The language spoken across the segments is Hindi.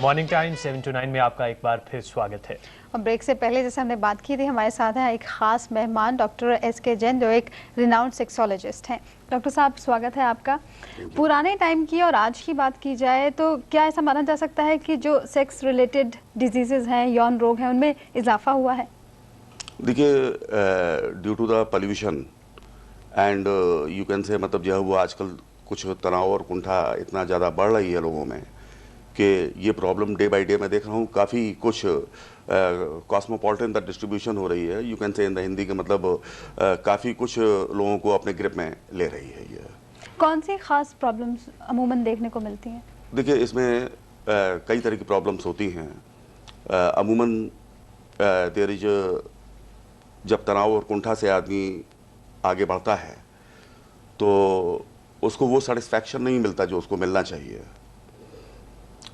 मॉर्निंग टाइम 7 to 9 में आपका एक बार फिर स्वागत है। और ब्रेक से पहले जैसे हमने बात की थी, हमारे साथ हैं एक खास मेहमान डॉक्टर एस.के. जैन, जो एक रिनाउंड सेक्सोलॉजिस्ट हैं। डॉक्टर साहब, स्वागत है आपका। पुराने टाइम की और आज की बात की जाए तो क्या ऐसा माना जा सकता है कि जो सेक्स रिलेटेड डिजीजेज हैं, यौन रोग हैं, उनमें इजाफा हुआ है? देखिए, due to the pollution and you can say मतलब जो है वो आजकल कुछ तनाव और कुंठा इतना ज़्यादा बढ़ रही है लोगों में कि ये प्रॉब्लम डे बाय डे मैं देख रहा हूँ काफ़ी कुछ कॉस्मोपॉलिटन द डिस्ट्रीब्यूशन हो रही है। यू कैन से इन द हिंदी के मतलब काफ़ी कुछ लोगों को अपने ग्रिप में ले रही है। ये कौन सी खास प्रॉब्लम्स अमूमन देखने को मिलती हैं? देखिए, इसमें कई तरह की प्रॉब्लम्स होती हैं। अमूमन देयर इज जब तनाव और कुंठा से आदमी आगे बढ़ता है तो उसको वो सेटिस्फैक्शन नहीं मिलता जो उसको मिलना चाहिए।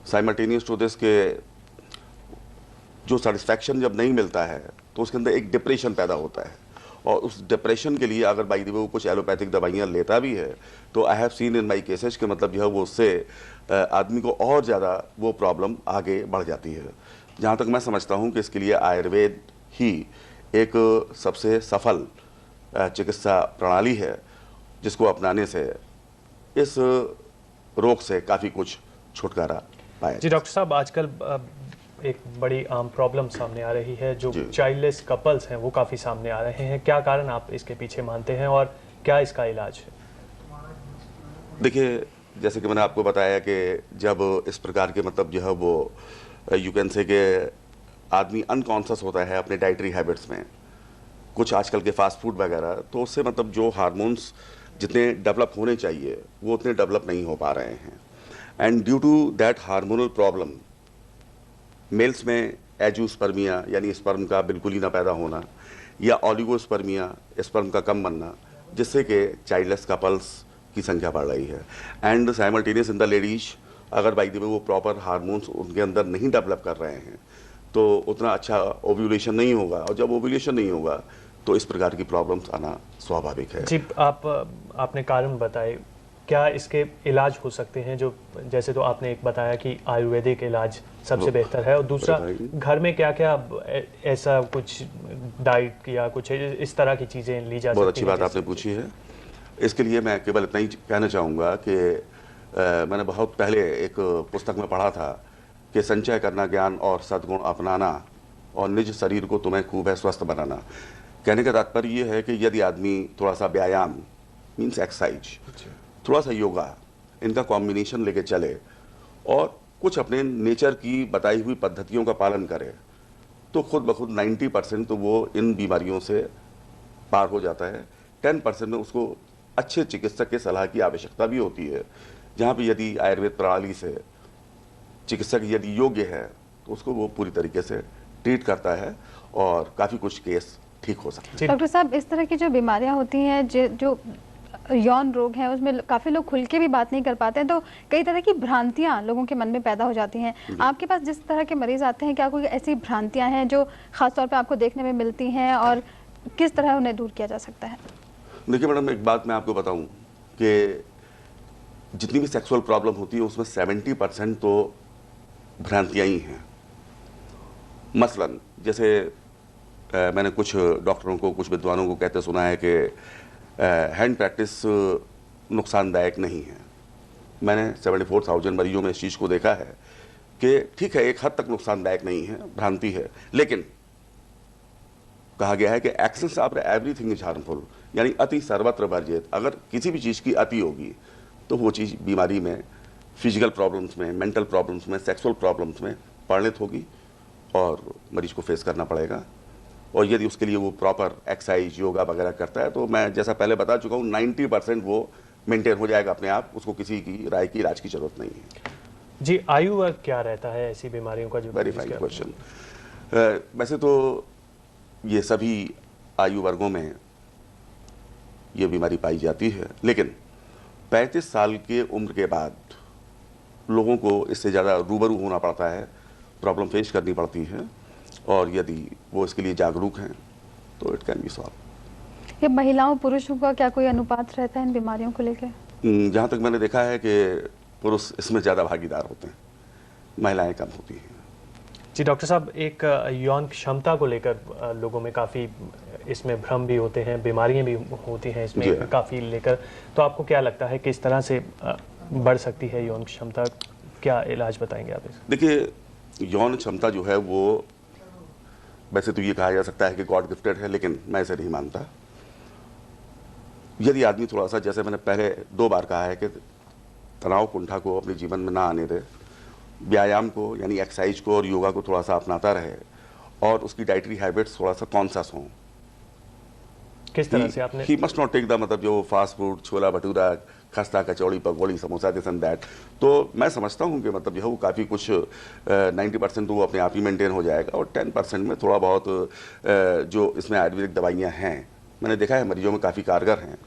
साइमल्टेनियस टू दिस के जो सेटिस्फैक्शन जब नहीं मिलता है तो उसके अंदर एक डिप्रेशन पैदा होता है, और उस डिप्रेशन के लिए अगर बाई द वे वो कुछ एलोपैथिक दवाइयाँ लेता भी है तो I have seen in my cases के मतलब जो है वो उससे आदमी को और ज़्यादा वो प्रॉब्लम आगे बढ़ जाती है। जहाँ तक मैं समझता हूँ कि इसके लिए आयुर्वेद ही एक सबसे सफल चिकित्सा प्रणाली है जिसको अपनाने से इस रोग से काफ़ी कुछ छुटकारा पाया। जी डॉक्टर साहब, आजकल एक बड़ी आम प्रॉब्लम सामने आ रही है, जो चाइल्डलेस कपल्स हैं वो काफ़ी सामने आ रहे हैं। क्या कारण आप इसके पीछे मानते हैं और क्या इसका इलाज है? देखिए, जैसे कि मैंने आपको बताया कि जब इस प्रकार के मतलब जो है वो यू कैन से कि आदमी अनकॉन्शियस होता है अपने डाइटरी हैबिट्स में, कुछ आजकल के फास्ट फूड वगैरह, तो उससे मतलब जो हार्मोन्स जितने डेवलप होने चाहिए वो उतने डेवलप नहीं हो पा रहे हैं। And due to that hormonal problem males में एजोस्पर्मिया यानी स्पर्म का बिल्कुल ही ना पैदा होना, या ऑलिगोस्पर्मिया स्पर्म का कम बनना, जिससे कि चाइल्डलेस कपल्स की संख्या बढ़ रही है। And simultaneous in the ladies, अगर बाई द वे वो प्रॉपर हार्मोन्स उनके अंदर नहीं डेवलप कर रहे हैं तो उतना अच्छा ओव्यूलेशन नहीं होगा, और जब ओव्यूलेशन नहीं होगा तो इस प्रकार की प्रॉब्लम्स आना स्वाभाविक है। जी, आपने कारण बताए, क्या इसके इलाज हो सकते हैं? जो जैसे तो आपने एक बताया कि आयुर्वेदिक इलाज सबसे बेहतर है, और दूसरा घर में क्या क्या ऐसा कुछ डाइट या कुछ इस तरह की चीज़ें ली जा सकती हैं? बहुत अच्छी बात आपने पूछी है। इसके लिए मैं केवल इतना ही कहना चाहूँगा कि मैंने बहुत पहले एक पुस्तक में पढ़ा था कि संचय करना ज्ञान और सद्गुण अपनाना, और निज शरीर को तुम्हें खूब है स्वस्थ बनाना। कहने का तात्पर्य ये है कि यदि आदमी थोड़ा सा व्यायाम मीन्स एक्सरसाइज, थोड़ा सा योगा, इनका कॉम्बिनेशन लेके चले और कुछ अपने नेचर की बताई हुई पद्धतियों का पालन करे तो खुद ब खुद 90% तो वो इन बीमारियों से पार हो जाता है। 10% में उसको अच्छे चिकित्सक के सलाह की आवश्यकता भी होती है, जहाँ पे यदि आयुर्वेद प्रणाली से चिकित्सक यदि योग्य है तो उसको वो पूरी तरीके से ट्रीट करता है और काफ़ी कुछ केस ठीक हो सकते हैं। डॉक्टर साहब, इस तरह की जो बीमारियां होती हैं, जो यौन रोग हैं, उसमें काफ़ी लोग खुल के भी बात नहीं कर पाते हैं, तो कई तरह की भ्रांतियां लोगों के मन में पैदा हो जाती हैं। आपके पास जिस तरह के मरीज आते हैं, क्या कोई ऐसी भ्रांतियां हैं जो ख़ास तौर पे आपको देखने में मिलती हैं, और किस तरह उन्हें दूर किया जा सकता है? देखिए मैडम, एक बात मैं आपको बताऊं कि जितनी भी सेक्सुअल प्रॉब्लम होती है उसमें 70% तो भ्रांतियाँ ही हैं। मसलन जैसे मैंने कुछ डॉक्टरों को, कुछ विद्वानों को कहते सुना है कि हैंड प्रैक्टिस नुकसानदायक नहीं है। मैंने 74,000 मरीजों में इस चीज़ को देखा है कि ठीक है, एक हद तक नुकसानदायक नहीं है, भ्रांति है, लेकिन कहा गया है कि access after everything is harmful, यानी अति सर्वत्र वर्जित। अगर किसी भी चीज़ की अति होगी तो वो चीज़ बीमारी में, फिजिकल प्रॉब्लम्स में, मेंटल प्रॉब्लम्स में, सेक्सुअल प्रॉब्लम्स में परिणत होगी और मरीज को फेस करना पड़ेगा। और यदि उसके लिए वो प्रॉपर एक्सरसाइज, योगा वगैरह करता है तो मैं जैसा पहले बता चुका हूँ 90% वो मेंटेन हो जाएगा अपने आप, उसको किसी की राय की, इलाज की जरूरत नहीं है। जी, आयु वर्ग क्या रहता है ऐसी बीमारियों का? जो वेरी फाइन क्वेश्चन। वैसे तो ये सभी आयु वर्गों में ये बीमारी पाई जाती है, लेकिन 35 साल के उम्र के बाद लोगों को इससे ज़्यादा रूबरू होना पड़ता है, प्रॉब्लम फेस करनी पड़ती है, और यदि वो इसके लिए जागरूक हैं तो इट कैन बी सॉल्व। ये महिलाओं पुरुषों का क्या कोई अनुपात रहता है इन बीमारियों को लेकर? जहाँ तक मैंने देखा है कि पुरुष इसमें ज़्यादा भागीदार होते हैं, महिलाएं कम होती हैं। जी डॉक्टर साहब, एक यौन क्षमता को लेकर लोगों में काफ़ी इसमें भ्रम भी होते हैं, बीमारियां भी होती हैं जी इसमें हाँ। काफ़ी लेकर, तो आपको क्या लगता है किस तरह से बढ़ सकती है यौन क्षमता, क्या इलाज बताएंगे आप इसका? देखिए, यौन क्षमता जो है वो वैसे तो ये कहा जा सकता है कि गॉड गिफ्टेड है, लेकिन मैं इसे नहीं मानता। यदि आदमी थोड़ा सा, जैसे मैंने पहले 2 बार कहा है कि तनाव कुंठा को अपने जीवन में ना आने दे, व्यायाम को यानी एक्सरसाइज को और योगा को थोड़ा सा अपनाता रहे और उसकी डाइटरी हैबिट्स थोड़ा सा कॉन्शियस हों। किस तरह से आपने ही मस्ट नॉट टेक द, मतलब जो फास्ट फूड, छोला भटूरा, खस्ता kachori pakori samosa this and that, तो मैं समझता हूँ कि मतलब जो है वो काफ़ी कुछ 90% तो वो अपने आप ही मेंटेन हो जाएगा और 10% में थोड़ा बहुत जो इसमें आयुर्वेदिक दवाइयाँ हैं, मैंने देखा है मरीजों में काफ़ी कारगर हैं,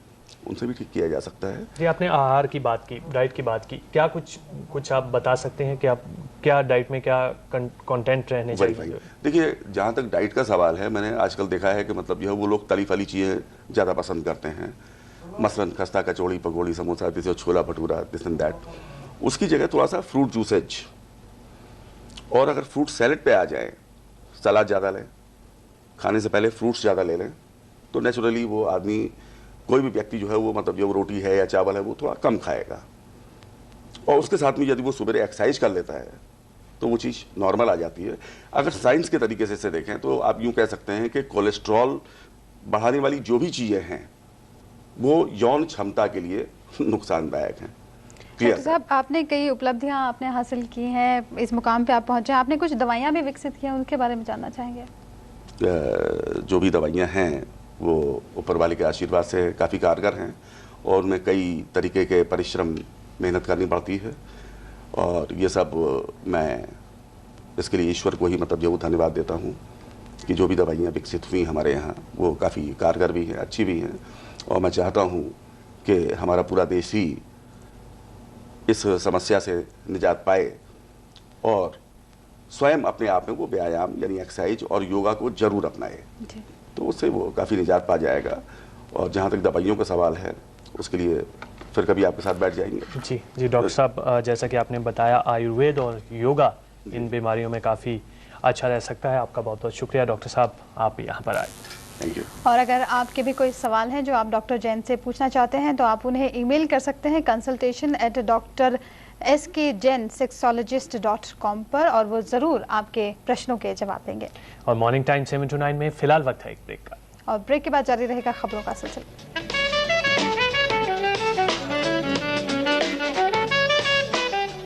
उनसे भी ठीक किया जा सकता है। जी आपने आहार की बात की, डाइट की बात की, क्या कुछ आप बता सकते हैं कि आप क्या डाइट में क्या कंटेंट रहने चाहिए? देखिए, जहाँ तक डाइट का सवाल है, मैंने आजकल देखा है कि मतलब जो है वो लोग तली फली चीज़ें ज़्यादा पसंद करते हैं, मसलन खस्ता कचौड़ी पकौड़ी समोसा, जैसे छोला भटूरा दिस एंड दैट। उसकी जगह थोड़ा सा फ्रूट जूसेज, और अगर फ्रूट सैलेड पे आ जाए, सलाद ज़्यादा लें, खाने से पहले फ्रूट्स ज़्यादा ले लें, तो नेचुरली वो आदमी, कोई भी व्यक्ति जो है वो मतलब जो रोटी है या चावल है वो थोड़ा कम खाएगा। और उसके साथ में यदि वो सुबह एक्सरसाइज कर लेता है तो वो चीज़ नॉर्मल आ जाती है। अगर साइंस के तरीके से इसे देखें तो आप यूँ कह सकते हैं कि कोलेस्ट्रॉल बढ़ाने वाली जो भी चीज़ें हैं वो यौन क्षमता के लिए नुकसानदायक हैं। डॉक्टर साहब, आपने कई उपलब्धियां आपने हासिल की हैं, इस मुकाम पे आप पहुंचे, आपने कुछ दवाइयां भी विकसित की हैं, उनके बारे में जानना चाहेंगे? जो भी दवाइयाँ हैं वो ऊपर वाले के आशीर्वाद से काफ़ी कारगर हैं और उनमें कई तरीके के परिश्रम, मेहनत करनी पड़ती है, और ये सब मैं इसके लिए ईश्वर को ही मतलब जो धन्यवाद देता हूँ कि जो भी दवाइयाँ विकसित हुई हमारे यहाँ वो काफ़ी कारगर भी हैं, अच्छी भी हैं, और मैं चाहता हूँ कि हमारा पूरा देश ही इस समस्या से निजात पाए और स्वयं अपने आप में वो व्यायाम यानी एक्सरसाइज और योगा को जरूर अपनाए, तो उससे वो काफ़ी निजात पा जाएगा। और जहाँ तक दवाइयों का सवाल है उसके लिए फिर कभी आपके साथ बैठ जाएंगे। जी डॉक्टर साहब, जैसा कि आपने बताया आयुर्वेद और योगा इन बीमारियों में काफ़ी अच्छा रह सकता है। आपका बहुत बहुत शुक्रिया डॉक्टर साहब, आप यहाँ पर आए। Thank you. और अगर आपके भी कोई सवाल हैं जो आप डॉक्टर जैन से पूछना चाहते हैं तो आप उन्हें ईमेल कर सकते हैं consultation@drskjain.sexologist.com पर, और वो ज़रूर आपके प्रश्नों के जवाब देंगे। और मॉर्निंग टाइम 7 to 9 में फ़िलहाल वक्त है एक ब्रेक का, और ब्रेक के बाद जारी रहेगा खबरों का सिलसिला।